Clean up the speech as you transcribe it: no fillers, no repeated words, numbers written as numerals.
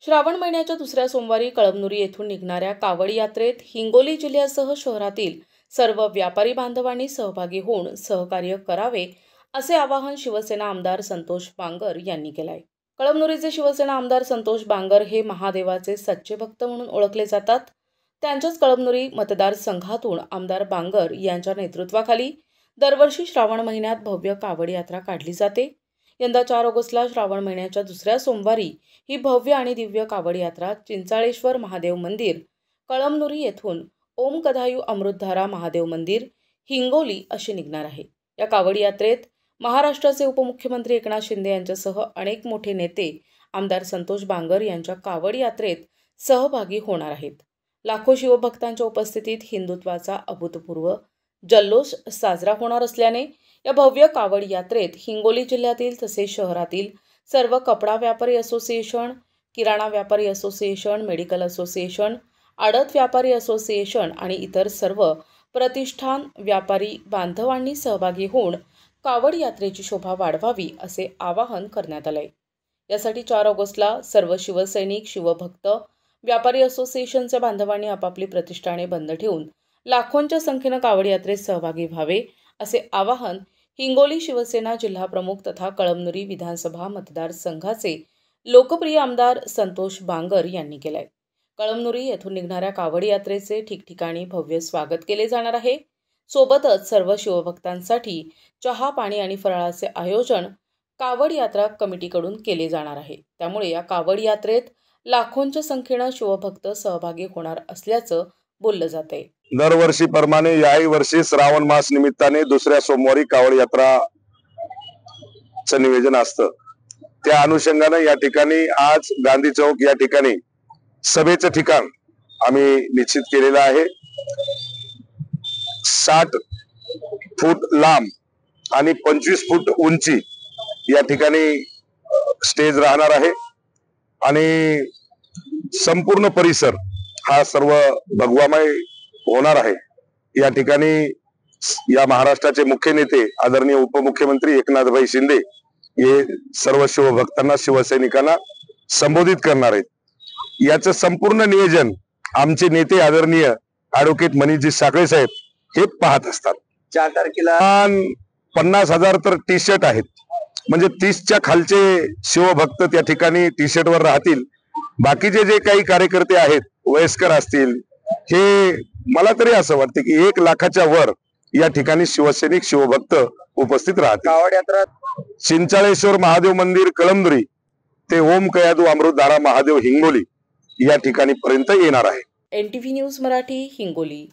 श्रावण महिन्याच्या दुसऱ्या सोमवारी कळमनुरी येथून निघणाऱ्या कावड यात्रेत हिंगोली जिल्ह्यासह शहरातील सर्व व्यापारी बांधवांनी सहभागी होऊन सहकार्य करावे असे आवाहन शिवसेना आमदार संतोष बांगर यांनी केले आहे। कळमनुरीचे शिवसेना आमदार संतोष बांगर हे महादेवाचे सच्चे भक्त म्हणून ओळखले जातात। त्यांच्याच कळमनुरी मतदारसंघातून आमदार बांगर यांच्या नेतृत्वाखाली दरवर्षी श्रावण महिन्यात भव्य कावड यात्रा काढली जाते। यंदा 4 ऑगस्टला श्रावण महिन्याच्या दुसऱ्या सोमवारी ही भव्य आणि दिव्य कावड यात्रा चिंचाळेश्वर महादेव मंदिर, कळमनुरी येथून ओम कदायू अमृतधारा महादेव मंदिर, हिंगोली अशी निघणार आहे। या कावड यात्रेत महाराष्ट्राचे उपमुख्यमंत्री एकनाथ शिंदे यांच्यासह अनेक मोठे नेते आमदार संतोष बांगर यांच्या कावड यात्रेत सहभागी होणार आहेत। लाखो शिवभक्तांच्या उपस्थितीत हिंदुत्वाचा अभूतपूर्व जल्लोष साजरा होणार असल्याने या भव्य कावड यात्रेत हिंगोली जिल्ह्यातील तसेच शहरातील सर्व कपडा व्यापारी असोसिएशन, किराणा व्यापारी असोसिएशन, मेडिकल असोसिएशन, आडत व्यापारी असोसिएशन आणि इतर सर्व प्रतिष्ठान व्यापारी बांधवांनी सहभागी होऊन कावड यात्रेची शोभा वाढवावी असे आवाहन करण्यात आले। यासाठी 4 ऑगस्टला सर्व शिवसैनिक, शिवभक्त, व्यापारी असोसिएशनच्या बांधवांनी आपापली प्रतिष्ठाने बंद ठेवून लाखोंच्या संख्येने कावड यात्रेत सहभागी व्हावे असे आवाहन हिंगोली शिवसेना जिल्हा प्रमुख तथा कळमनुरी विधानसभा मतदारसंघाचे लोकप्रिय आमदार संतोष बांगर यांनी केले। कळमनुरी येथून निघणाऱ्या कावड यात्रेचे ठिकठिकाणी भव्य स्वागत केले जाणार आहे। सोबतच सर्व शिवभक्तांसाठी चहा, पाणी आणि फराळाचे आयोजन कावड यात्रा कमिटीकडून केले जाणार आहे। त्यामुळे या कावड यात्रेत लाखोंच्या संख्येने शिवभक्त सहभागी होणार असल्याचं बोललं जाते। दरवर्षीप्रमाणे याही वर्षी श्रावण मास निमित्ताने दुसऱ्या सोमवारी कावड यात्राचं नियोजन असतं। त्या अनुषंगाने या ठिकाणी आज गांधी चौक या ठिकाणी सभेचं ठिकाण आम्ही निश्चित केलेलं आहे। 60 फूट लांब आणि 25 फूट उंची या ठिकाणी स्टेज राहणार आहे आणि संपूर्ण परिसर हा सर्व भगवामय होणार आहे। या ठिकाणी या महाराष्ट्राचे मुख्य नेते आदरणीय उपमुख्यमंत्री एकनाथभाई शिंदे हे सर्व शिवभक्तांना, शिवसैनिकांना संबोधित करणार आहेत। याचं संपूर्ण नियोजन आमचे नेते आदरणीय ॲडव्होकेट मनीषजी साखळे साहेब हे पाहत असतात। 4 तारखेला 50,000 तर टी शर्ट आहेत, म्हणजे 30च्या खालचे शिवभक्त त्या ठिकाणी टी शर्ट वर राहतील। बाकीचे जे काही कार्यकर्ते आहेत, वयस्कर असतील, हे मला तरी असं वाटतं की 1 लाखाच्या वर या ठिकाणी शिवसैनिक, शिवभक्त उपस्थित राहतील। कावड यात्रा चिंचाळेश्वर महादेव मंदिर कळमनुरी ते ओम कयादू अमृतधारा महादेव हिंगोली या ठिकाणी पर्यंत येणार आहे। NTV news Marathi, Hingoli.